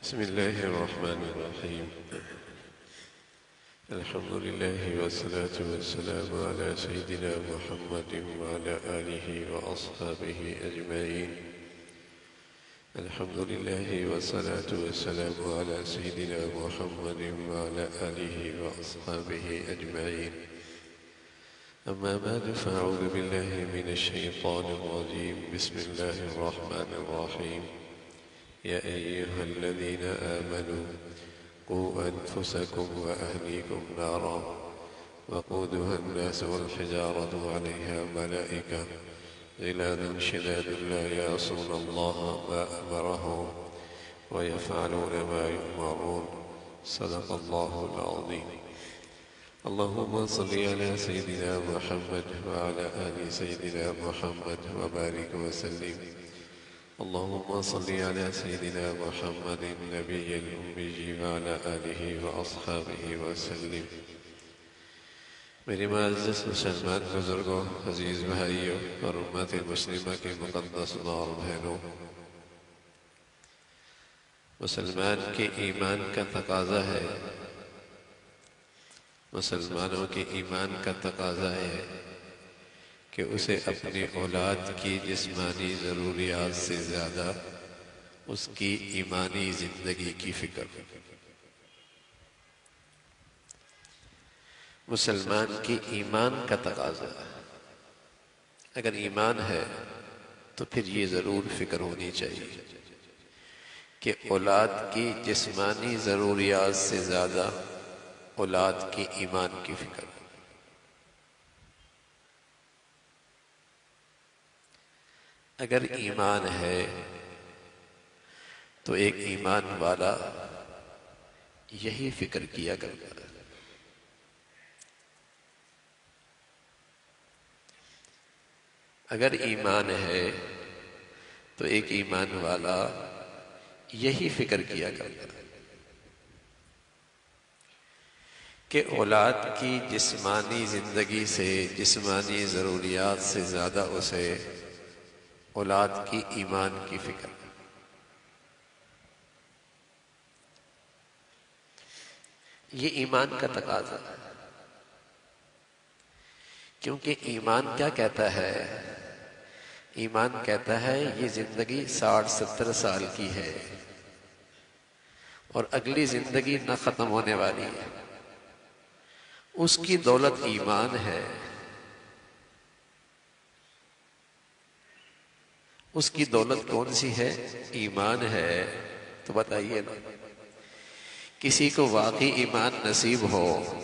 بسم الله الرحمن الرحيم. الحمد لله والصلاة والسلام على سيدنا محمد وعلى آله وأصحابه أجمعين. الحمد لله والصلاة والسلام على سيدنا محمد وعلى آله وأصحابه أجمعين. أما بعد فأعوذ بالله من الشيطان الرجيم. بسم الله الرحمن الرحيم. يا أيها الذين آمنوا قوا أنفسكم وأهليكم نارا وقودها الناس والحجارة عليها ملائكة غلاظ شداد لا يعصون الله ما أمرهم ويفعلون ما يؤمرون. صدق الله العظيم. اللهم صل على سيدنا محمد وعلى آل سيدنا محمد وبارك وسلم. اللهم صل على سيدنا محمد النبي الأمي وعلى آله وأصحابه وسلم. میری معزز مسلمان بزرگوں، عزیز بھائیوں اور امت مسلمہ کے مقدس ماں اور بہنوں، مسلمان کے ایمان کا تقاضا ہے، مسلمانوں کے ایمان کا تقاضا ہے کہ اسے اپنی اولاد کی جسمانی ضروریات سے زیادہ اس کی ایمانی زندگی کی فکر ہو۔ مسلمان کی ایمان کا تقاضا، اگر ایمان ہے تو پھر یہ ضرور فکر ہونی چاہیے کہ اولاد کی جسمانی ضروریات سے زیادہ اولاد کی ایمان کی فکر ہو۔ اگر ایمان ہے تو ایک ایمان والا یہی فکر کیا کرتا ہے۔ اگر ایمان ہے تو ایک ایمان والا یہی فکر کیا کرتا ہے کہ اولاد کی جسمانی زندگی سے، جسمانی ضروریات سے زیادہ اسے اولاد کی ایمان کی فکر۔ یہ ایمان کا تقاضا ہے، کیونکہ ایمان کیا کہتا ہے؟ ایمان کہتا ہے یہ زندگی 60-70 سال کی ہے اور اگلی زندگی نہ ختم ہونے والی ہے۔ اس کی دولت ایمان ہے، اس کی دولت کون سی ہے؟ ایمان ہے۔ تو بتائیے نا، کسی کو واقعی ایمان نصیب ہو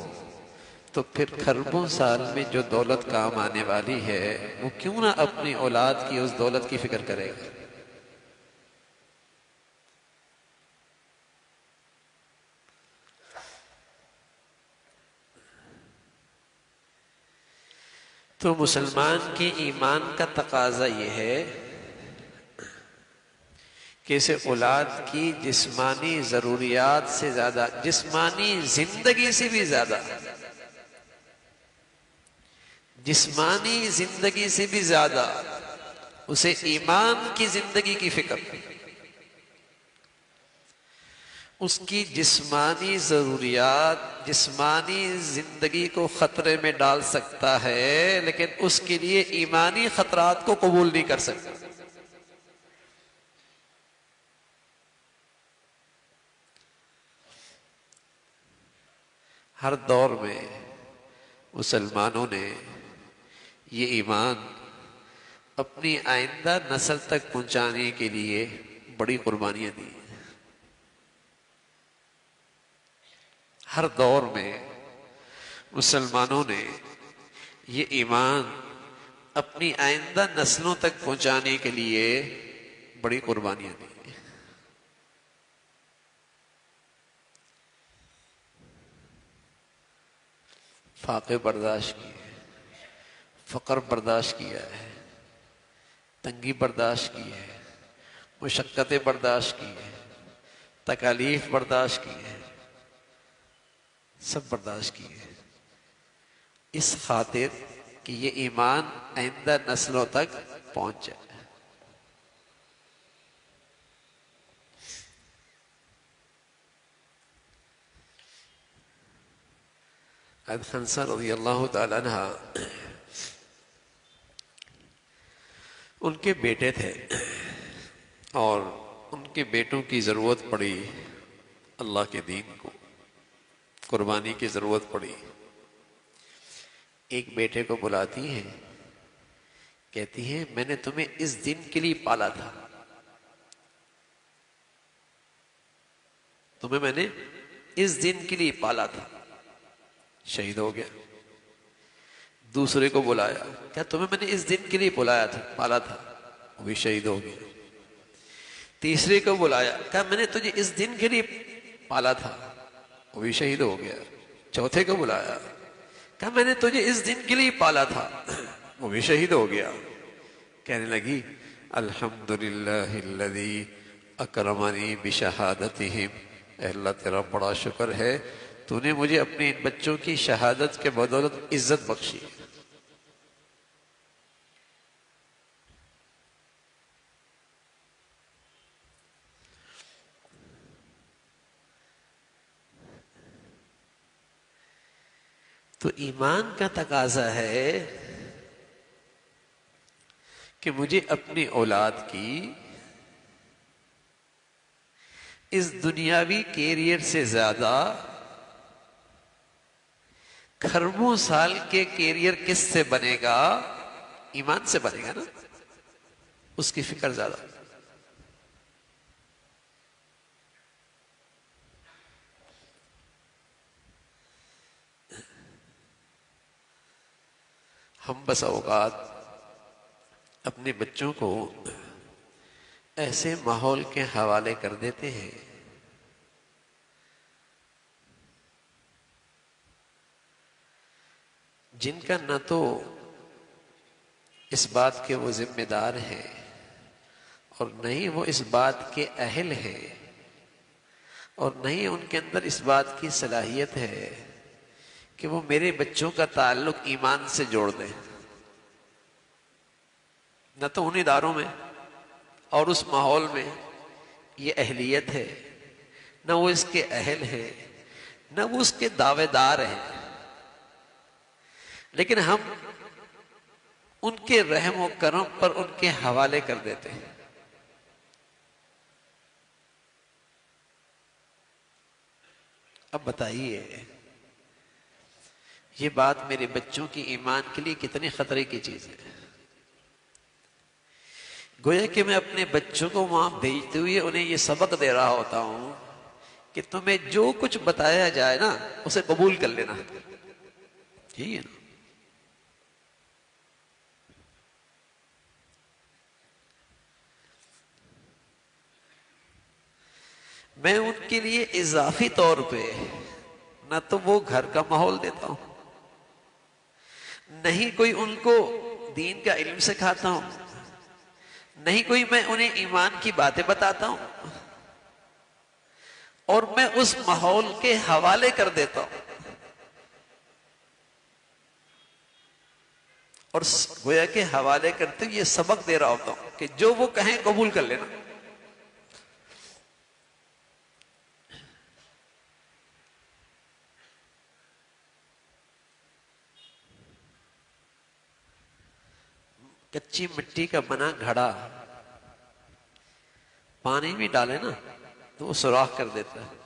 تو پھر کھربوں سال میں جو دولت کام آنے والی ہے وہ کیوں نہ اپنی اولاد کی اس دولت کی فکر کرے گا؟ تو مسلمان کے ایمان کا تقاضا یہ ہے کہ اسے اولاد کی جسمانی ضروریات سے زیادہ، جسمانی زندگی سے بھی زیادہ، جسمانی زندگی سے بھی زیادہ اسے ایمان کی زندگی کی فکر۔ اس کی جسمانی ضروریات جسمانی زندگی کو خطرے میں ڈال سکتا ہے، لیکن اس کے لیے ایمانی خطرات کو قبول نہیں کر سکتا۔ ہر دور میں مسلمانوں نے یہ ایمان اپنی آئندہ نسل تک پہنچانے کے لیے بڑی قربانیاں دی۔ ہر دور میں مسلمانوں نے یہ ایمان اپنی آئندہ نسلوں تک پہنچانے کے لیے بڑی قربانیاں دی۔ فاقے برداشت کیے، فقر برداشت کیا ہے، تنگی برداشت کی ہے، مشقتیں برداشت کی ہے، تکالیف برداشت کی ہے، سب برداشت کی ہے، اس خاطر کہ یہ ایمان آئندہ نسلوں تک پہنچ جائے۔ خنسہ رضی اللہ تعالیٰ عنہ ان کے بیٹے تھے اور ان کے بیٹوں کی ضرورت پڑی، اللہ کے دین کو قربانی کی ضرورت پڑی۔ ایک بیٹے کو بلاتی ہیں، کہتی ہیں میں نے تمہیں اس دن کے لیے پالا تھا، تمہیں میں نے اس دن کے لیے پالا تھا، شہید ہو گیا۔ دوسرے کو بلایا، کیا تمہیں میں نے اس دن کے لیے بلایا تھا، پالا تھا، وہ بھی شہید ہو گیا۔ تیسرے کو بلایا، کہا میں نے تجھے اس دن کے لیے پالا تھا، وہ بھی شہید ہو گیا۔ چوتھے کو بلایا، کہا میں نے تجھے اس دن کے لیے پالا تھا، وہ بھی شہید ہو گیا۔ کہنے لگی الحمدللہ الذی اکرمنی بشہادتہم، اے اللہ تیرا بڑا شکر ہے تو نے مجھے اپنے ان بچوں کی شہادت کے بدولت عزت بخشی۔ تو ایمان کا تقاضا ہے کہ مجھے اپنی اولاد کی اس دنیاوی کیریئر سے زیادہ کھربوں سال کے کیریئر کس سے بنے گا؟ ایمان سے بنے گا نا، اس کی فکر زیادہ۔ ہم بس اوقات اپنے بچوں کو ایسے ماحول کے حوالے کر دیتے ہیں جن کا نہ تو اس بات کے وہ ذمہ دار ہیں اور نہ ہی وہ اس بات کے اہل ہیں اور نہ ہی ان کے اندر اس بات کی صلاحیت ہے کہ وہ میرے بچوں کا تعلق ایمان سے جوڑ دیں۔ نہ تو ان اداروں میں اور اس ماحول میں یہ اہلیت ہے، نہ وہ اس کے اہل ہیں، نہ وہ اس کے دعوے دار ہیں، لیکن ہم ان کے رحم و کرم پر ان کے حوالے کر دیتے ہیں۔ اب بتائیے یہ بات میرے بچوں کی ایمان کے لیے کتنے خطرے کی چیز ہے؟ گویا کہ میں اپنے بچوں کو وہاں بھیجتے ہوئے انہیں یہ سبق دے رہا ہوتا ہوں کہ تمہیں جو کچھ بتایا جائے نا اسے قبول کر لینا، یہی ہے نا۔ میں ان کے لیے اضافی طور پہ نہ تو وہ گھر کا ماحول دیتا ہوں، نہیں کوئی ان کو دین کا علم سکھاتا ہوں، نہیں کوئی میں انہیں ایمان کی باتیں بتاتا ہوں، اور میں اس ماحول کے حوالے کر دیتا ہوں اور گویا کے حوالے کرتے ہوئے یہ سبق دے رہا ہوتا ہوں کہ جو وہ کہیں قبول کر لینا۔ کچی مٹی کا بنا گھڑا پانی بھی ڈالے نا تو وہ سوراخ کر دیتا ہے،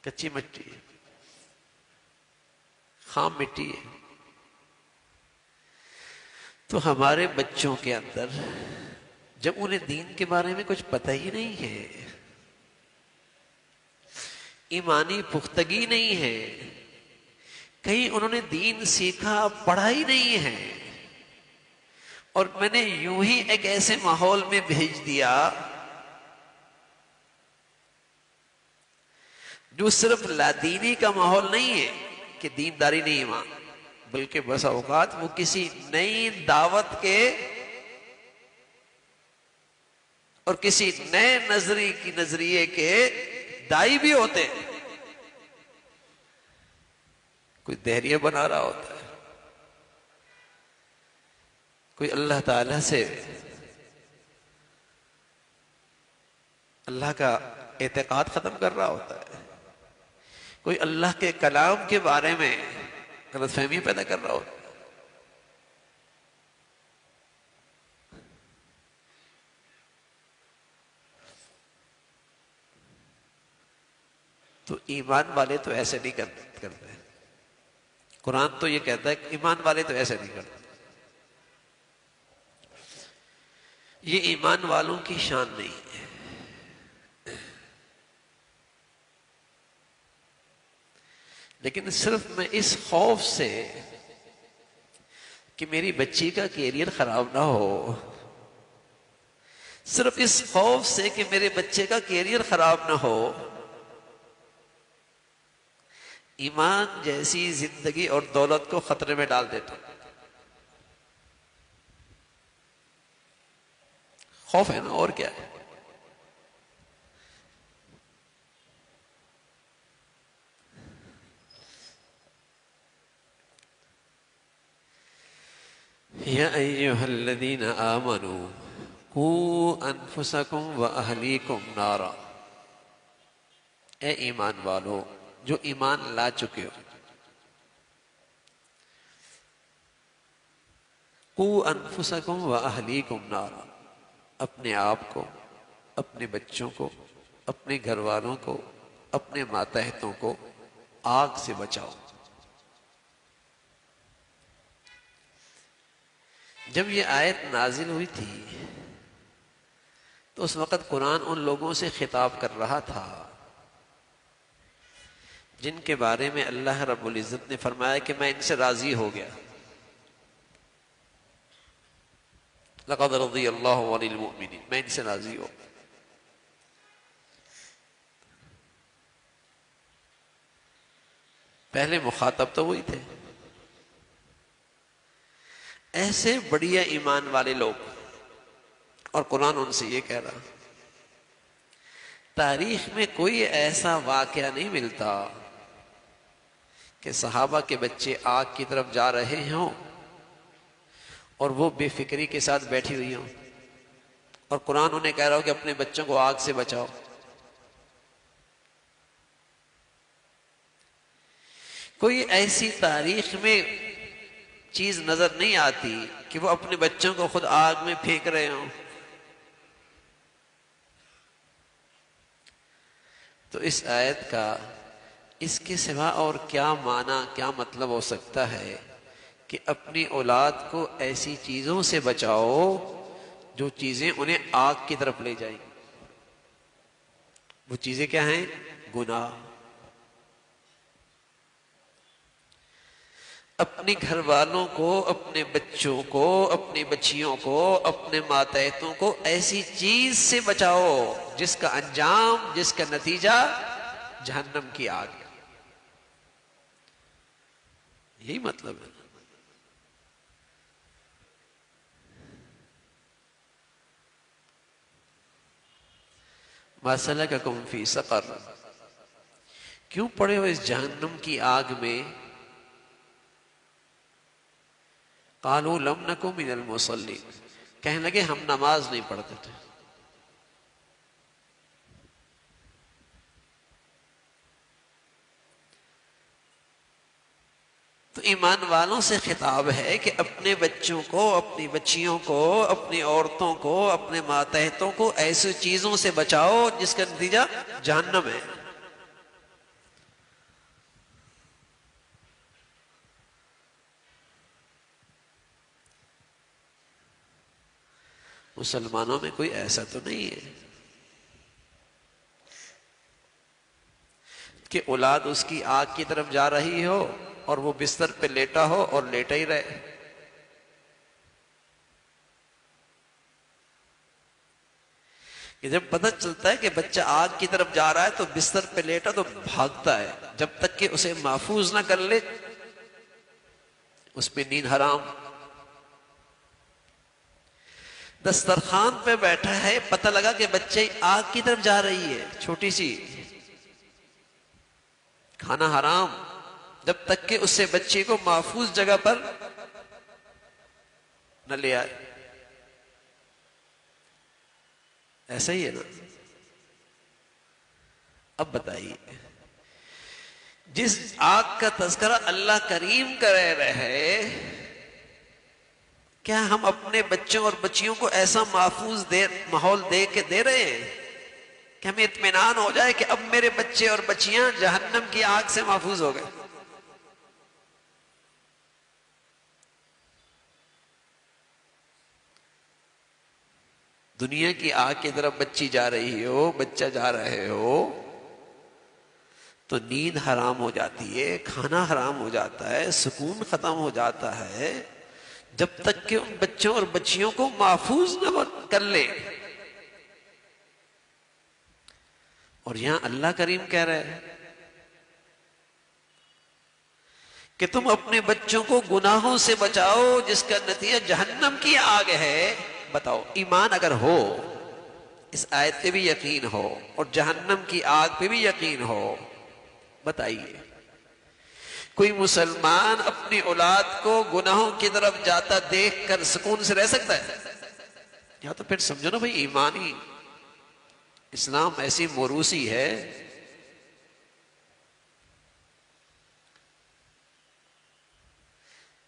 کچی مٹی خام مٹی ہے۔ تو ہمارے بچوں کے اندر جب انہیں دین کے بارے میں کچھ پتہ ہی نہیں ہے، ایمانی پختگی نہیں ہے، کہیں انہوں نے دین سیکھا پڑھا ہی نہیں ہے، اور میں نے یوں ہی ایک ایسے ماحول میں بھیج دیا جو صرف لادینی کا ماحول نہیں ہے کہ دینداری نہیں ہے وہاں، بلکہ بس اوقات وہ کسی نئی دعوت کے اور کسی نئے نظریے کے دائی بھی ہوتے ہیں۔ کوئی دہریہ بنا رہا ہوتا ہے، کوئی اللہ تعالی سے اللہ کا اعتقاد ختم کر رہا ہوتا ہے، کوئی اللہ کے کلام کے بارے میں غلط فہمی پیدا کر رہا ہو، تو ایمان والے تو ایسے نہیں کرتے. قرآن تو یہ کہتا ہے کہ ایمان والے تو ایسے نہیں کرتے. یہ ایمان والوں کی شان نہیں ہے. لیکن صرف میں اس خوف سے کہ میری بچی کا کیریئر خراب نہ ہو، صرف اس خوف سے کہ میرے بچے کا کیریئر خراب نہ ہو، ایمان جیسی زندگی اور دولت کو خطرے میں ڈال دیتا ہوں. خوف ہے نا، اور کیا ہے. یا ایہا الذین آمنوا قوا انفسکم واہلیکم نارا. اے ایمان والو جو ایمان لا چکے ہو، قوا انفسکم واہلیکم نارا، اپنے آپ کو، اپنے بچوں کو، اپنے گھر والوں کو، اپنے ماتحتوں کو آگ سے بچاؤ. جب یہ آیت نازل ہوئی تھی تو اس وقت قرآن ان لوگوں سے خطاب کر رہا تھا جن کے بارے میں اللہ رب العزت نے فرمایا کہ میں ان سے راضی ہو گیا. لقد رضی اللہ عن المؤمنین، میں ان سے راضی ہوں. پہلے مخاطب تو وہی تھے. ایسے بڑھیا ایمان والے لوگ، اور قرآن ان سے یہ کہہ رہا، تاریخ میں کوئی ایسا واقعہ نہیں ملتا کہ صحابہ کے بچے آگ کی طرف جا رہے ہوں اور وہ بے فکری کے ساتھ بیٹھی ہوئی ہوں اور قرآن انہیں کہہ رہا ہو کہ اپنے بچوں کو آگ سے بچاؤ. کوئی ایسی تاریخ میں چیز نظر نہیں آتی کہ وہ اپنے بچوں کو خود آگ میں پھینک رہے ہوں. تو اس آیت کا اس کے سوا اور کیا معنی، کیا مطلب ہو سکتا ہے کہ اپنی اولاد کو ایسی چیزوں سے بچاؤ جو چیزیں انہیں آگ کی طرف لے جائیں. وہ چیزیں کیا ہیں؟ گناہ. اپنے گھر والوں کو، اپنے بچوں کو، اپنی بچیوں کو، اپنے ماتحتوں کو ایسی چیز سے بچاؤ جس کا انجام، جس کا نتیجہ جہنم کی آگ ہے. یہی مطلب ہے. ما سلککم فی سقر، کیوں پڑے ہو اس جہنم کی آگ میں؟ قالوا لم نکن من المصلین، کہنے لگے ہم نماز نہیں پڑھتے تھے. تو ایمان والوں سے خطاب ہے کہ اپنے بچوں کو، اپنی بچیوں کو، اپنی عورتوں کو، اپنے ماتحتوں کو ایسی چیزوں سے بچاؤ جس کا نتیجہ جہنم ہے. مسلمانوں میں کوئی ایسا تو نہیں ہے کہ اولاد اس کی آگ کی طرف جا رہی ہو اور وہ بستر پہ لیٹا ہو اور لیٹا ہی رہے. کہ جب پتہ چلتا ہے کہ بچہ آگ کی طرف جا رہا ہے تو بستر پہ لیٹا تو بھاگتا ہے جب تک کہ اسے محفوظ نہ کر لے. اس پہ نیند حرام. دسترخوان پہ بیٹھا ہے، پتہ لگا کہ بچے آگ کی طرف جا رہی ہے چھوٹی سی، کھانا حرام جب تک کہ اس سے بچے کو محفوظ جگہ پر نہ لے آئے. ایسا ہی ہے نا. اب بتائیے جس آگ کا تذکرہ اللہ کریم کرے رہے، کیا ہم اپنے بچوں اور بچیوں کو ایسا محفوظ ماحول دے کے دے رہے ہیں کہ ہمیں اطمینان ہو جائے کہ اب میرے بچے اور بچیاں جہنم کی آگ سے محفوظ ہو گئے؟ دنیا کی آگ کی طرف بچی جا رہی ہو، بچہ جا رہے ہو، تو نیند حرام ہو جاتی ہے، کھانا حرام ہو جاتا ہے، سکون ختم ہو جاتا ہے، جب تک کہ ان بچوں اور بچیوں کو محفوظ نہ کر لے۔ اور یہاں اللہ کریم کہہ رہے ہیں کہ تم اپنے بچوں کو گناہوں سے بچاؤ جس کا نتیجہ جہنم کی آگ ہے۔ بتاؤ، ایمان اگر ہو، اس آیت پہ بھی یقین ہو اور جہنم کی آگ پہ بھی یقین ہو، بتائیے کوئی مسلمان اپنی اولاد کو گناہوں کی طرف جاتا دیکھ کر سکون سے رہ سکتا ہے؟ یا تو پھر سمجھو نا بھائی، ایمانی اسلام ایسی موروثی ہے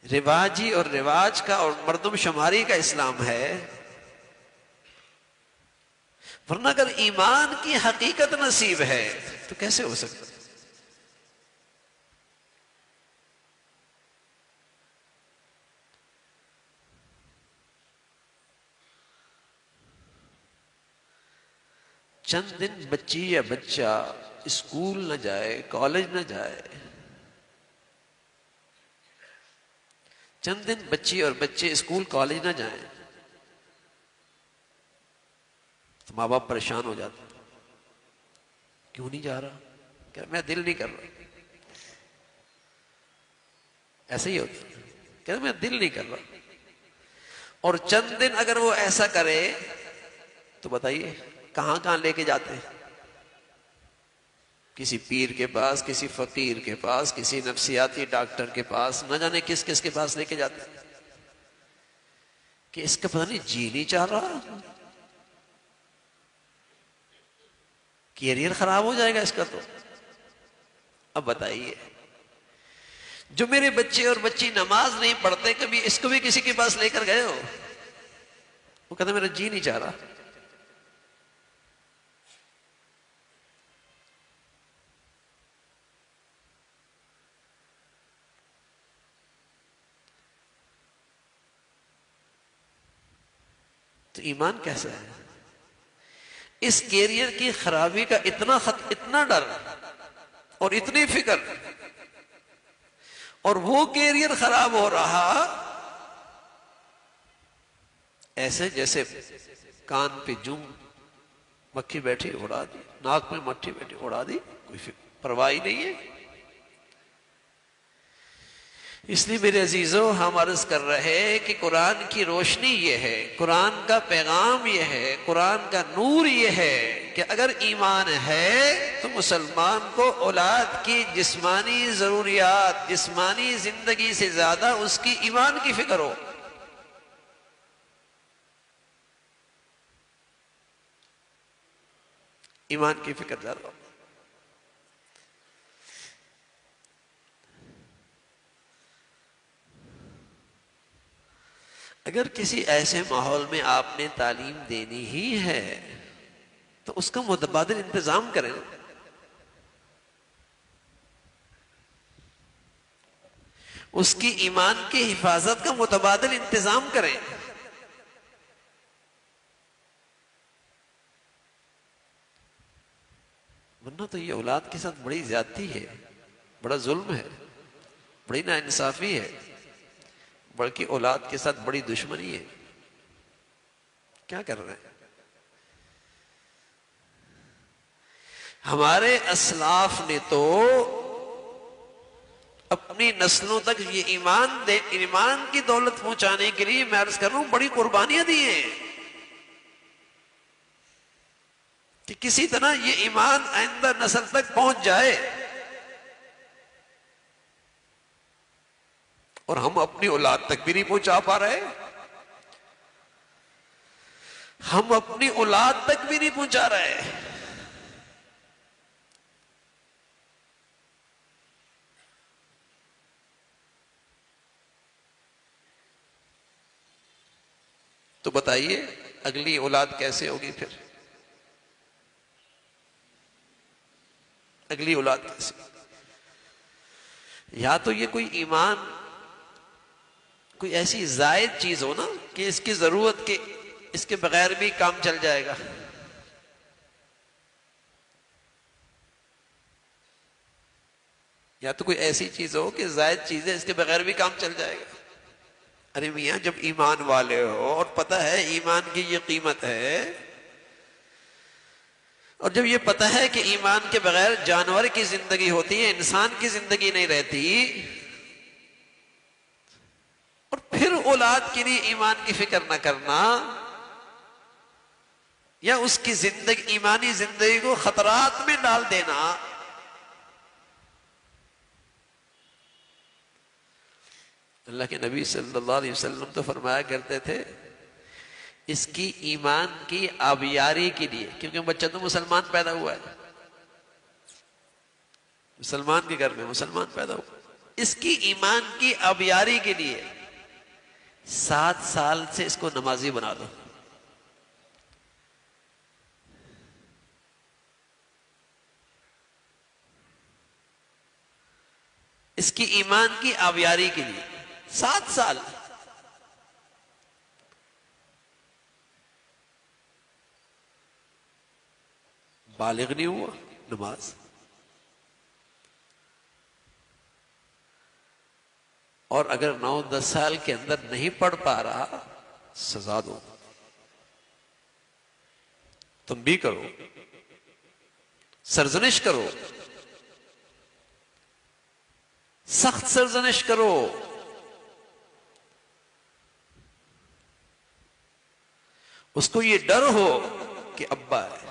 رواجی اور رواج کا اور مردم شماری کا اسلام ہے، ورنہ اگر ایمان کی حقیقت نصیب ہے تو کیسے ہو سکتا؟ چند دن بچی یا بچہ اسکول نہ جائے، کالج نہ جائے، چند دن بچی اور بچے اسکول کالج نہ جائیں تو ماں باپ پریشان ہو جاتے، کیوں نہیں جا رہا؟ کہ میں دل نہیں کر رہا، ایسے ہی ہوتا، کہ میں دل نہیں کر رہا۔ اور چند دن اگر وہ ایسا کرے تو بتائیے کہاں کہاں لے کے جاتے ہیں؟ کسی پیر کے پاس، کسی فقیر کے پاس، کسی نفسیاتی ڈاکٹر کے پاس، نہ جانے کس کس کے پاس لے کے جاتے ہیں کہ اس کا پتہ نہیں جی نہیں چاہ رہا، کیریئر خراب ہو جائے گا اس کا۔ تو اب بتائیے، جو میرے بچے اور بچی نماز نہیں پڑھتے، کبھی اس کو بھی کسی کے پاس لے کر گئے ہو؟ وہ کہتا میرا جی نہیں چاہ رہا۔ تو ایمان کیسا ہے؟ اس کیریئر کی خرابی کا اتنا ڈر اور اتنی فکر، اور وہ کیریئر خراب ہو رہا ایسے جیسے کان پہ جوں مکھی بیٹھی اڑا دی، ناک میں مٹھی بیٹھی اڑا دی، کوئی پرواہ ہی نہیں ہے۔ اس لیے میرے عزیزو، ہم عرض کر رہے کہ قرآن کی روشنی یہ ہے، قرآن کا پیغام یہ ہے، قرآن کا نور یہ ہے کہ اگر ایمان ہے تو مسلمان کو اولاد کی جسمانی ضروریات، جسمانی زندگی سے زیادہ اس کی ایمان کی فکر ہو۔ ایمان کی فکر زیادہ ہو۔ اگر کسی ایسے ماحول میں آپ نے تعلیم دینی ہی ہے تو اس کا متبادل انتظام کریں، اس کی ایمان کی حفاظت کا متبادل انتظام کریں۔ ورنہ تو یہ اولاد کے ساتھ بڑی زیادتی ہے، بڑا ظلم ہے، بڑی ناانصافی ہے، بلکہ اولاد کے ساتھ بڑی دشمنی ہے۔ کیا کر رہے ہیں؟ ہمارے اسلاف نے تو اپنی نسلوں تک یہ ایمان کی دولت پہنچانے کے لیے، میں عرض کر رہا ہوں، بڑی قربانیاں دی ہیں کہ کسی طرح یہ ایمان آئندہ نسل تک پہنچ جائے، اور ہم اپنی اولاد تک بھی نہیں پہنچا پا رہے، ہم اپنی اولاد تک بھی نہیں پہنچا رہے۔ تو بتائیے اگلی اولاد کیسے ہوگی پھر؟ اگلی اولاد کیسے؟ یا تو یہ کوئی ایمان کوئی ایسی زائد چیز ہو نا کہ اس کی ضرورت کے اس کے بغیر بھی کام چل جائے گا. یا تو کوئی ایسی چیز ہو کہ زائد چیز ہے اس کے بغیر بھی کام چل جائے گا. ارے میاں جب ایمان والے ہو اور پتہ ہے ایمان کی یہ قیمت ہے، اور جب یہ پتہ ہے کہ ایمان کے بغیر جانور کی زندگی ہوتی ہے، انسان کی زندگی نہیں رہتی، اور پھر اولاد کے لیے ایمان کی فکر نہ کرنا یا اس کی زندگی ایمانی زندگی کو خطرات میں ڈال دینا. اللہ کے نبی صلی اللہ علیہ وسلم تو فرمایا کرتے تھے اس کی ایمان کی آبیاری کے لیے، کیونکہ بچہ تو مسلمان پیدا ہوا ہے، مسلمان کے گھر میں مسلمان پیدا ہوا، اس کی ایمان کی آبیاری کے لیے 7 سال سے اس کو نمازی بنا دو. اس کی ایمان کی آبیاری کے لیے 7 سال. بالغ نہیں ہوا نماز، اور اگر 9-10 سال کے اندر نہیں پڑھ پا رہا سزا دو، تم بھی کرو، سرزنش کرو، سخت سرزنش کرو. اس کو یہ ڈر ہو کہ ابا ہے،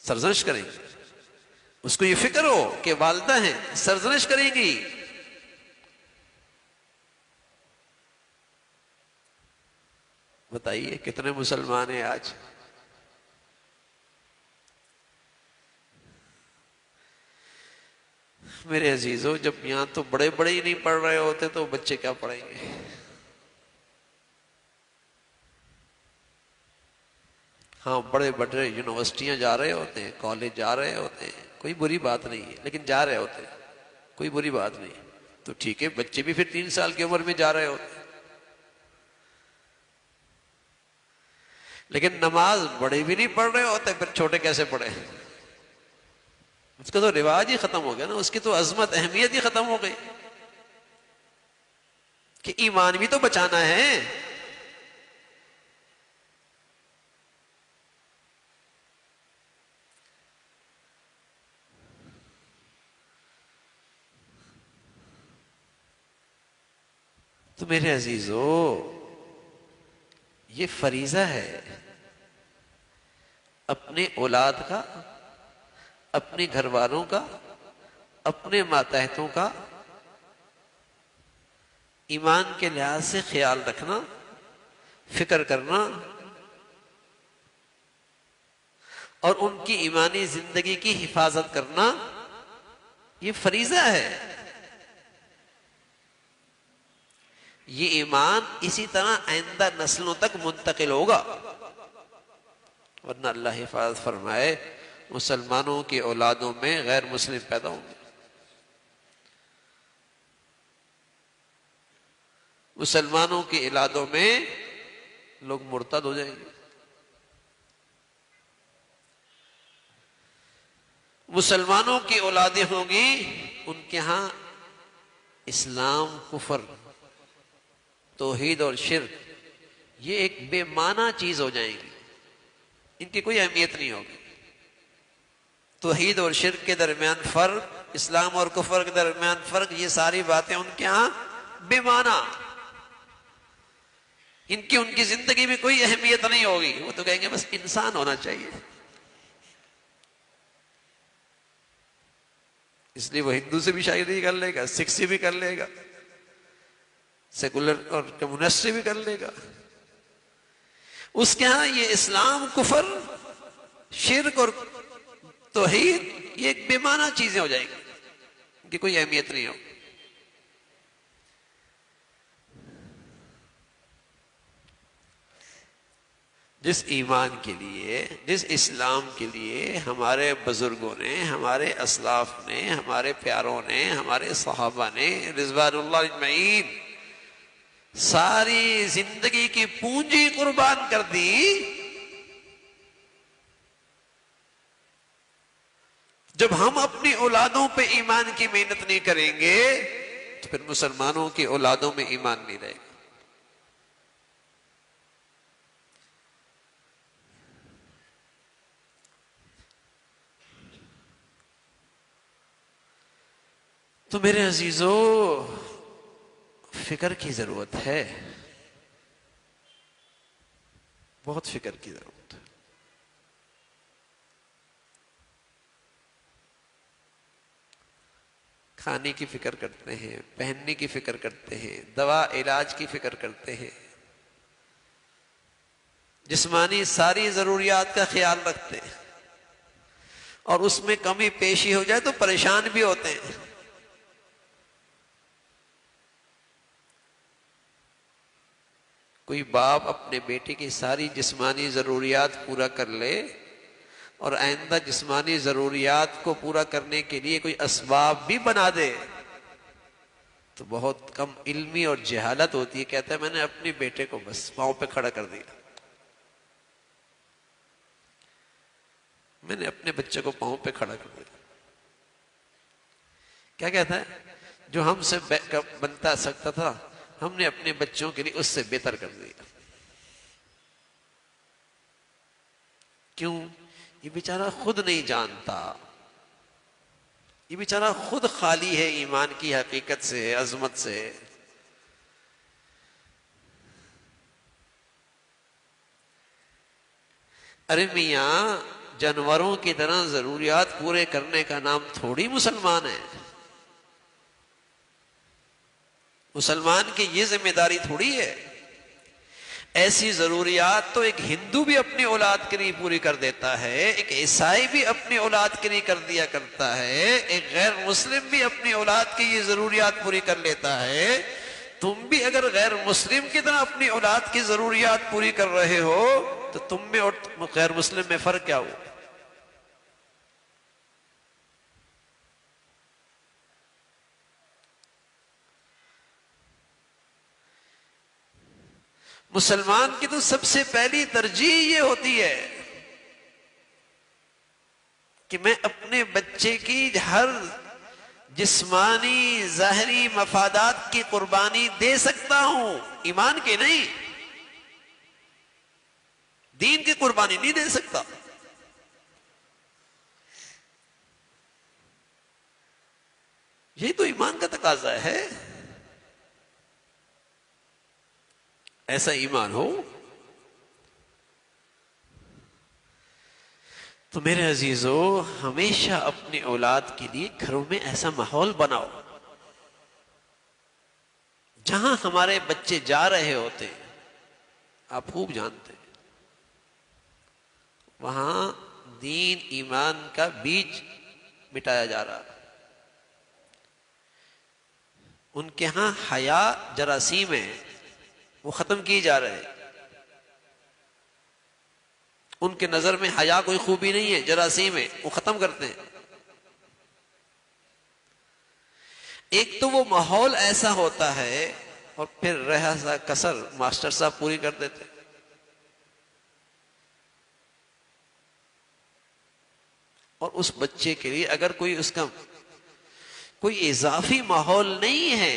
سرزنش کریں گے. اس کو یہ فکر ہو کہ والدہ ہیں، سرزنش کریں گی. بتائیے کتنے مسلمان ہیں آج؟ میرے عزیزو، جب یہاں تو بڑے بڑے ہی نہیں پڑھ رہے ہوتے تو بچے کیا پڑھیں گے؟ ہاں بڑے بڑے یونیورسٹیاں جا رہے ہوتے ہیں، کالج جا رہے ہوتے ہیں، کوئی بری بات نہیں ہے، لیکن جا رہے ہوتے ہیں، کوئی بری بات نہیں. تو ٹھیک ہے، بچے بھی پھر 3 سال کی عمر میں جا رہے ہوتے ہیں، لیکن نماز بڑے بھی نہیں پڑھ رہے ہوتے، پھر چھوٹے کیسے پڑھے؟ اس کا تو رواج ہی ختم ہو گیا نا، اس کی تو عظمت اہمیت ہی ختم ہو گئی کہ ایمان بھی تو بچانا ہے. تو میرے عزیزو، یہ فریضہ ہے اپنے اولاد کا، اپنے گھر والوں کا، اپنے ماتحتوں کا ایمان کے لحاظ سے خیال رکھنا، فکر کرنا، اور ان کی ایمانی زندگی کی حفاظت کرنا. یہ فریضہ ہے. یہ ایمان اسی طرح آئندہ نسلوں تک منتقل ہوگا، ورنہ اللہ حفاظت فرمائے مسلمانوں کی اولادوں میں غیر مسلم پیدا ہوں گے، مسلمانوں کی اولادوں میں لوگ مرتد ہو جائیں گے، مسلمانوں کی اولادیں ہوں گی ان کے ہاں اسلام، کفر، توحید اور شرک یہ ایک بے معنی چیز ہو جائیں گی، ان کی کوئی اہمیت نہیں ہوگی. توحید اور شرک کے درمیان فرق، اسلام اور کفر کے درمیان فرق، یہ ساری باتیں ان کے ہاں بے معنی، ان کی زندگی میں کوئی اہمیت نہیں ہوگی. وہ تو کہیں گے بس انسان ہونا چاہیے. اس لیے وہ ہندو سے بھی شادی کر لے گا، سکھ سے بھی کر لے گا، سیکولر اور کمیونسٹ سے بھی کر لے گا. اس کے ہاں یہ اسلام، کفر، شرک اور توحید یہ ایک بے معنی چیزیں ہو جائیں گی، ان کی کوئی اہمیت نہیں ہوگی. جس ایمان کے لیے، جس اسلام کے لیے ہمارے بزرگوں نے، ہمارے اسلاف نے، ہمارے پیاروں نے، ہمارے صحابہ نے رضوان اللہ اجمعین ساری زندگی کی پونجی قربان کر دی، جب ہم اپنی اولادوں پہ ایمان کی محنت نہیں کریں گے تو پھر مسلمانوں کی اولادوں میں ایمان نہیں رہے گا۔ تو میرے عزیزو، فکر کی ضرورت ہے، بہت فکر کی ضرورت ہے۔ کھانے کی فکر کرتے ہیں، پہننے کی فکر کرتے ہیں، دوا علاج کی فکر کرتے ہیں، جسمانی ساری ضروریات کا خیال رکھتے ہیں، اور اس میں کمی پیشی ہو جائے تو پریشان بھی ہوتے ہیں۔ کوئی باپ اپنے بیٹے کی ساری جسمانی ضروریات پورا کر لے اور آئندہ جسمانی ضروریات کو پورا کرنے کے لیے کوئی اسباب بھی بنا دے تو بہت کم علمی اور جہالت ہوتی ہے۔ کہتا ہے میں نے اپنے بیٹے کو بس پاؤں پہ کھڑا کر دیا، میں نے اپنے بچے کو پاؤں پہ کھڑا کر دیا۔ کیا کہتا ہے؟ جو ہم سے بنتا سکتا تھا ہم نے اپنے بچوں کے لیے اس سے بہتر کر دیا۔ کیوں؟ یہ بیچارہ خود نہیں جانتا، یہ بیچارہ خود خالی ہے ایمان کی حقیقت سے، عظمت سے۔ ارے میاں، جانوروں کی طرح ضروریات پورے کرنے کا نام تھوڑی مسلمان ہے۔ مسلمان کی یہ ذمہ داری تھوڑی ہے۔ ایسی ضروریات تو ایک ہندو بھی اپنی اولاد کے لیے پوری کر دیتا ہے، ایک عیسائی بھی اپنی اولاد کے لیے کر دیا کرتا ہے، ایک غیر مسلم بھی اپنی اولاد کی یہ ضروریات پوری کر لیتا ہے۔ تم بھی اگر غیر مسلم کی طرح اپنی اولاد کی ضروریات پوری کر رہے ہو تو تم میں اور غیر مسلم میں فرق کیا ہو؟ مسلمان کی تو سب سے پہلی ترجیح یہ ہوتی ہے کہ میں اپنے بچے کی ہر جسمانی ظاہری مفادات کی قربانی دے سکتا ہوں، ایمان کے نہیں، دین کی قربانی نہیں دے سکتا۔ یہی تو ایمان کا تقاضا ہے۔ ایسا ایمان ہو تو میرے عزیزو، ہمیشہ اپنی اولاد کے لیے گھروں میں ایسا ماحول بناؤ جہاں ہمارے بچے جا رہے ہوتے، آپ خوب جانتے ہیں، وہاں دین ایمان کا بیج مٹایا جا رہا، ان کے ہاں حیا جراثیم ہے، وہ ختم کی جا رہے ہیں، ان کے نظر میں حیا کوئی خوبی نہیں ہے، جراثیم ہے، وہ ختم کرتے ہیں۔ ایک تو وہ ماحول ایسا ہوتا ہے اور پھر رہا کسر ماسٹر صاحب پوری کر دیتے۔ اور اس بچے کے لیے اگر کوئی اس کا کوئی اضافی ماحول نہیں ہے،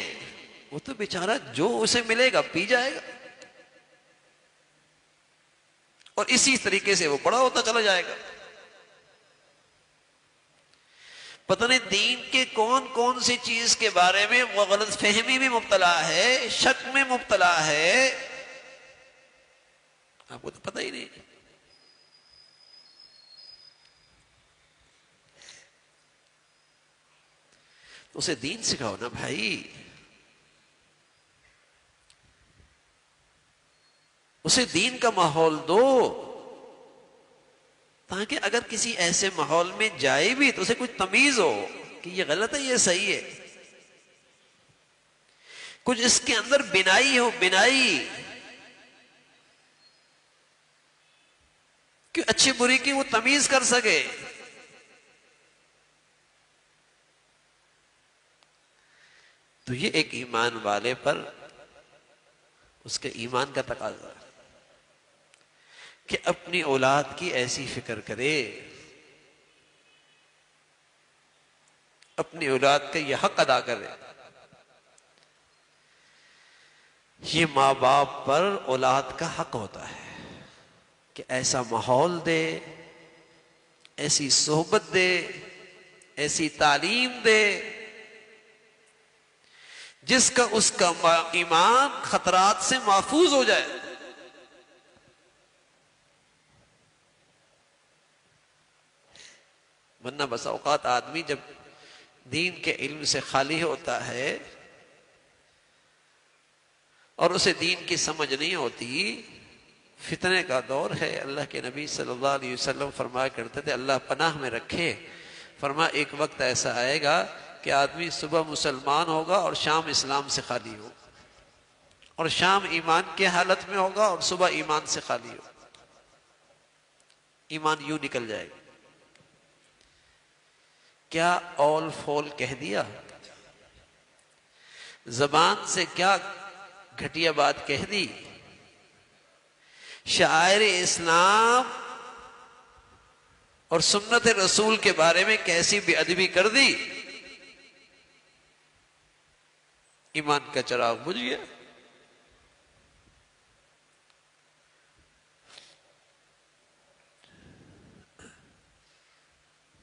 وہ تو بیچارہ جو اسے ملے گا پی جائے گا، اور اسی طریقے سے وہ بڑا ہوتا چلا جائے گا۔ پتہ نہیں دین کے کون کون سی چیز کے بارے میں وہ غلط فہمی میں مبتلا ہے، شک میں مبتلا ہے، آپ کو تو پتہ ہی نہیں۔ اسے دین سکھاؤ نا بھائی، اسے دین کا ماحول دو، تاکہ اگر کسی ایسے ماحول میں جائے بھی تو اسے کچھ تمیز ہو کہ یہ غلط ہے یہ صحیح ہے، کچھ اس کے اندر بنائی ہو، بنائی۔ کہ اچھی بری کی وہ تمیز کر سکے. تو یہ ایک ایمان والے پر اس کے ایمان کا تقاضا ہے کہ اپنی اولاد کی ایسی فکر کرے، اپنی اولاد کا یہ حق ادا کرے. یہ ماں باپ پر اولاد کا حق ہوتا ہے کہ ایسا ماحول دے، ایسی صحبت دے، ایسی تعلیم دے جس کا اس کا ایمان خطرات سے محفوظ ہو جائے. ورنہ بس اوقات آدمی جب دین کے علم سے خالی ہوتا ہے اور اسے دین کی سمجھ نہیں ہوتی، فتنے کا دور ہے. اللہ کے نبی صلی اللہ علیہ وسلم فرمایا کرتے تھے، اللہ پناہ میں رکھے، فرمایا ایک وقت ایسا آئے گا کہ آدمی صبح مسلمان ہوگا اور شام اسلام سے خالی ہوگا، اور شام ایمان کے حالت میں ہوگا اور صبح ایمان سے خالی ہوگا. ایمان یوں نکل جائے گا. کیا اول فول کہہ دیا، زبان سے کیا گھٹیا بات کہہ دی، شاعر اسلام اور سنت رسول کے بارے میں کیسی بے ادبی کر دی، ایمان کا چراغ بجھ گیا.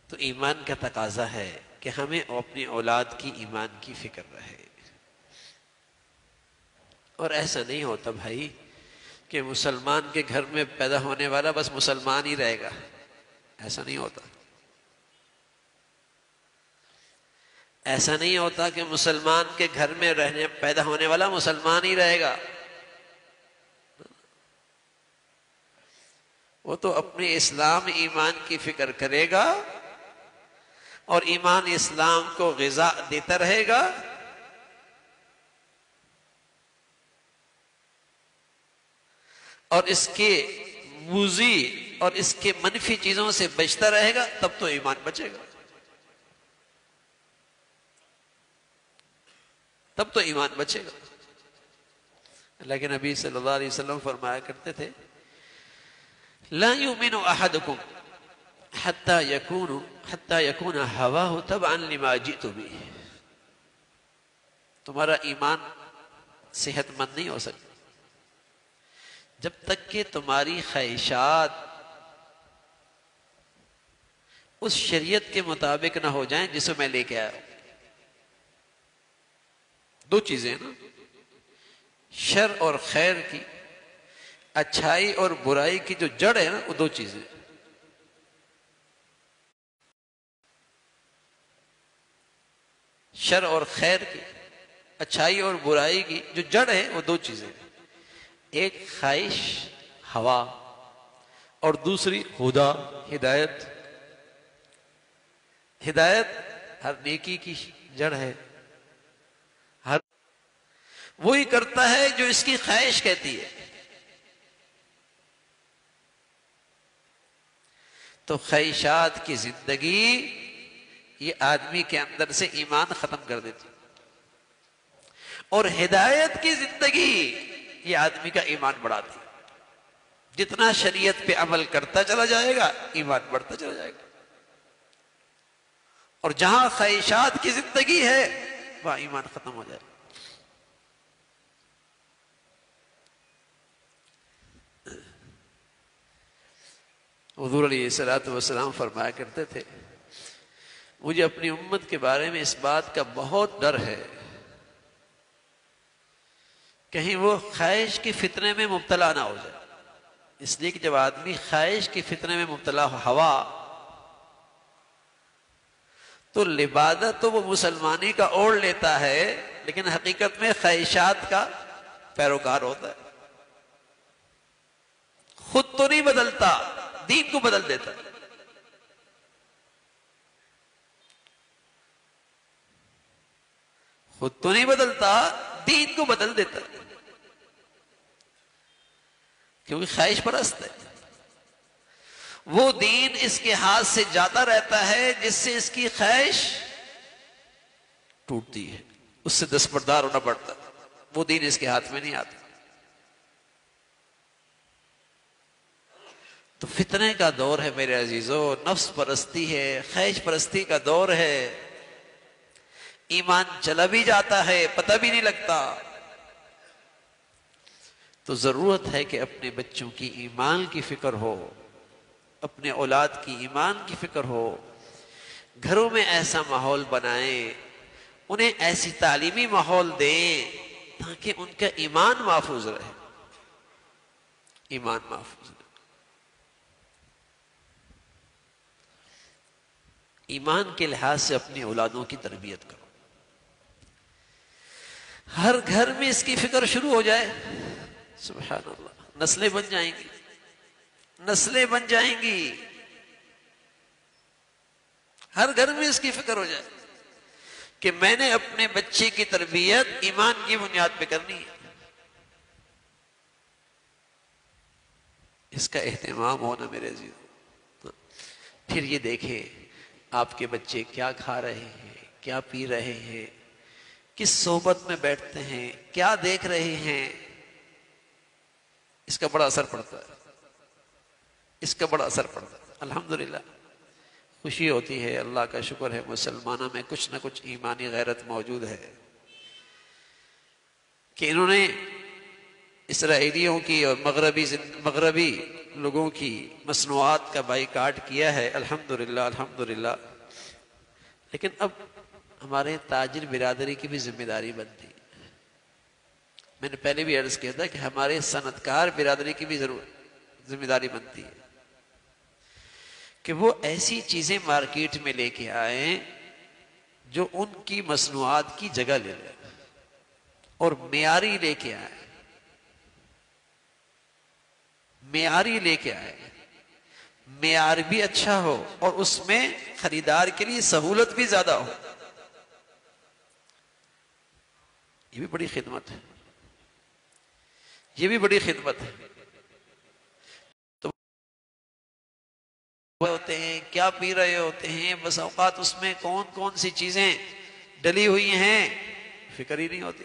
تو ایمان کا تقاضا ہے کہ ہمیں اپنی اولاد کی ایمان کی فکر رہے. اور ایسا نہیں ہوتا بھائی کہ مسلمان کے گھر میں پیدا ہونے والا بس مسلمان ہی رہے گا، ایسا نہیں ہوتا. ایسا نہیں ہوتا کہ مسلمان کے گھر میں پیدا ہونے والا مسلمان ہی رہے گا. وہ تو اپنے اسلام ایمان کی فکر کرے گا اور ایمان اسلام کو غذا دیتا رہے گا، اور اس کے موذی اور اس کے منفی چیزوں سے بچتا رہے گا، تب تو ایمان بچے گا، تب تو ایمان بچے گا. اللہ کے نبی صلی اللہ علیہ وسلم فرمایا کرتے تھے، لا يؤمن احدكم حتى يكون هواه تبعا لما جئت به. تمہارا ایمان صحت مند نہیں ہو سکتا جب تک کہ تمہاری خواہشات اس شریعت کے مطابق نہ ہو جائیں جسے میں لے کے آیا ہوں. دو چیزیں نا، شر اور خیر کی، اچھائی اور برائی کی جو جڑ ہے نا، وہ دو چیزیں. شر اور خیر کی، اچھائی اور برائی کی جو جڑ ہے وہ دو چیزیں، ایک خواہش ہوا اور دوسری ہدا ہدایت. ہدایت ہر نیکی کی جڑ ہے، ہر وہی کرتا ہے جو اس کی خواہش کہتی ہے. تو خواہشات کی زندگی یہ آدمی کے اندر سے ایمان ختم کر دیتی، اور ہدایت کی زندگی یہ آدمی کا ایمان بڑھاتی. جتنا شریعت پہ عمل کرتا چلا جائے گا ایمان بڑھتا چلا جائے گا، اور جہاں خواہشات کی زندگی ہے وہاں ایمان ختم ہو جائے گا. حضور علیہ الصلوۃ والسلام فرمایا کرتے تھے، مجھے اپنی امت کے بارے میں اس بات کا بہت ڈر ہے کہیں وہ خواہش کی فتنے میں مبتلا نہ ہو جائے. اس لیے کہ جب آدمی خواہش کی فتنے میں مبتلا ہوا تو لبادہ تو وہ مسلمانی کا اوڑھ لیتا ہے، لیکن حقیقت میں خواہشات کا پیروکار ہوتا ہے. خود تو نہیں بدلتا، دین کو بدل دیتا ہے. خود تو نہیں بدلتا، دین کو بدل دیتا ہے، کیونکہ خواہش پرست ہے. وہ دین اس کے ہاتھ سے جاتا رہتا ہے جس سے اس کی خواہش ٹوٹتی ہے، اس سے دستبردار ہونا پڑتا ہے، وہ دین اس کے ہاتھ میں نہیں آتا۔ تو فتنے کا دور ہے میرے عزیزو، نفس پرستی ہے، خواہش پرستی کا دور ہے، ایمان چلا بھی جاتا ہے پتہ بھی نہیں لگتا۔ تو ضرورت ہے کہ اپنے بچوں کی ایمان کی فکر ہو، اپنے اولاد کی ایمان کی فکر ہو، گھروں میں ایسا ماحول بنائیں، انہیں ایسی تعلیمی ماحول دیں تاکہ ان کا ایمان محفوظ رہے، ایمان محفوظ رہے۔ ایمان کے لحاظ سے اپنی اولادوں کی تربیت کرو، ہر گھر میں اس کی فکر شروع ہو جائے، سبحان اللہ، نسلیں بن جائیں گی، نسلیں بن جائیں گی، ہر گھر میں اس کی فکر ہو جائے کہ میں نے اپنے بچے کی تربیت ایمان کی بنیاد پہ کرنی ہے۔ اس کا اہتمام ہونا میرے عزیز۔ پھر یہ دیکھیں آپ کے بچے کیا کھا رہے ہیں، کیا پی رہے ہیں، کس صحبت میں بیٹھتے ہیں، کیا دیکھ رہے ہیں، اس کا بڑا اثر پڑتا ہے، اس کا بڑا اثر پڑتا ہے۔ الحمدللہ خوشی ہوتی ہے، اللہ کا شکر ہے، مسلمانوں میں کچھ نہ کچھ ایمانی غیرت موجود ہے کہ انہوں نے اسرائیلیوں کی اور مغربی لوگوں کی مصنوعات کا بائیکاٹ کیا ہے، الحمدللہ الحمدللہ۔ لیکن اب ہمارے تاجر برادری کی بھی ذمہ داری بنتی ہے۔ میں نے پہلے بھی عرض کیا تھا کہ ہمارے صنعتکار برادری کی بھی ذمہ داری بنتی ہے کہ وہ ایسی چیزیں مارکیٹ میں لے کے آئیں جو ان کی مصنوعات کی جگہ لے لیں اور معیاری لے کے آئیں، معیاری لے کے آئیں، معیار بھی اچھا ہو اور اس میں خریدار کے لیے سہولت بھی زیادہ ہو۔ یہ بھی بڑی خدمت ہے، یہ بھی بڑی خدمت ہے۔ تو ہوتے ہیں کیا پی رہے ہوتے ہیں، بس اوقات اس میں کون کون سی چیزیں ڈلی ہوئی ہیں فکر ہی نہیں ہوتی۔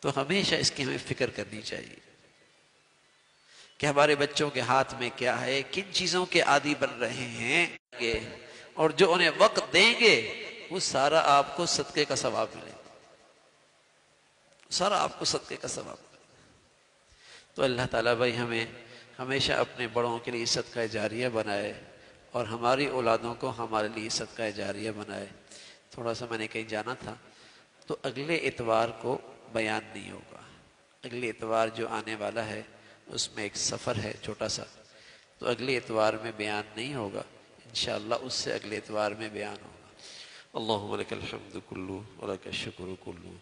تو ہمیشہ اس کی ہمیں فکر کرنی چاہیے کہ ہمارے بچوں کے ہاتھ میں کیا ہے، کن چیزوں کے عادی بن رہے ہیں، اور جو انہیں وقت دیں گے وہ سارا آپ کو صدقے کا ثواب ملے گا، سارا آپ کو صدقے کا ثواب ملے گا۔ تو اللہ تعالیٰ بھائی ہمیں ہمیشہ اپنے بڑوں کے لیے صدقہ جاریہ بنائے اور ہماری اولادوں کو ہمارے لیے صدقہ جاریہ بنائے۔ تھوڑا سا میں نے کہیں جانا تھا، تو اگلے اتوار کو بیان نہیں ہوگا، اگلے اتوار جو آنے والا ہے اس میں ایک سفر ہے چھوٹا سا، تو اگلے اتوار میں بیان نہیں ہوگا، انشاءاللہ اس سے اگلے اتوار میں بیان ہوگا۔ اللہم لک الحمد کلو ولک الشکر کلو،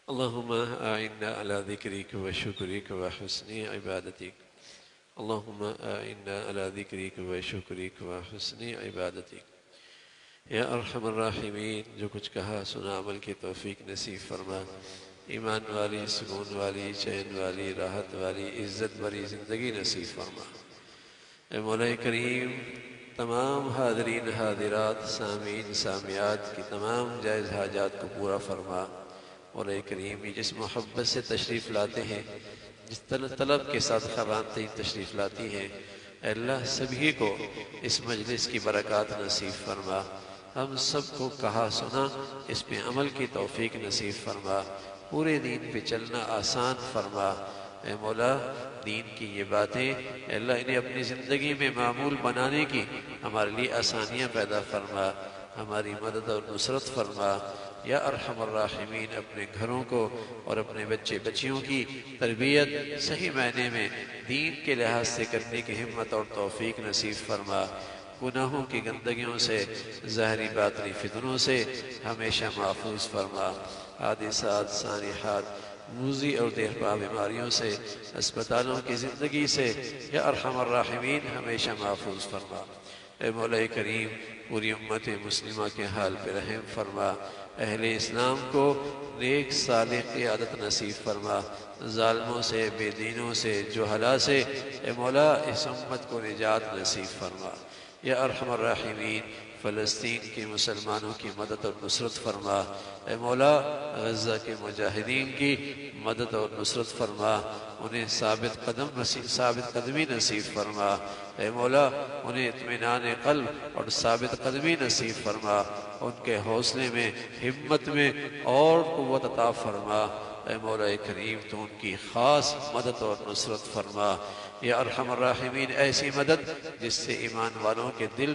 اللہم اعنا علی ذکرک و شکرک و حسن عبادتک، اللہم اعنا علی ذکرک و شکرک و حسن عبادتک۔ یا ارحم الراحمین، جو کچھ کہا سنا عمل کی توفیق نصیب فرما، ایمان والی، سکون والی، چین والی، راحت والی، عزت بری زندگی نصیب فرما۔ اے مولا کریم، تمام حاضرین حاضرات، سامعین سامعات کی تمام جائز حاجات کو پورا فرما۔ مولا کریم، یہ جس محبت سے تشریف لاتے ہیں، جس طلب کے ساتھ خواتین تشریف لاتی ہیں، اے اللہ سبھی کو اس مجلس کی برکات نصیب فرما، ہم سب کو کہا سنا اس پہ عمل کی توفیق نصیب فرما، پورے دین پہ چلنا آسان فرما۔ اے مولا، دین کی یہ باتیں اے اللہ انہیں اپنی زندگی میں معمول بنانے کی ہمارے لیے آسانیاں پیدا فرما، ہماری مدد اور نصرت فرما۔ یا ارحم الراحمین، اپنے گھروں کو اور اپنے بچے بچیوں کی تربیت صحیح معنی میں دین کے لحاظ سے کرنے کی ہمت اور توفیق نصیب فرما، گناہوں کی گندگیوں سے، ظاہری باطنی فتنوں سے ہمیشہ محفوظ فرما، حادثات سانحات موذی اور دیرپا بیماریوں سے، اسپتالوں کی زندگی سے یا ارحم الراحمین ہمیشہ محفوظ فرما۔ اے مولا کریم، پوری امت مسلمہ کے حال پہ رحم فرما، اہل اسلام کو نیک صالح قیادت نصیب فرما، ظالموں سے، بے دینوں سے، جہلا سے اے مولا اس امت کو نجات نصیب فرما۔ یا ارحم الراحمین فلسطین کے مسلمانوں کی مدد اور نصرت فرما، اے مولا غزہ کے مجاہدین کی مدد اور نصرت فرما، انہیں ثابت قدمی نصیب فرما، اے مولا انہیں اطمینان قلب اور ثابت قدمی نصیب فرما، ان کے حوصلے میں، ہمت میں اور قوت عطا فرما، اے مولا کریم تو ان کی خاص مدد اور نصرت فرما۔ یا ارحم الراحمین ایسی مدد جس سے ایمان والوں کے دل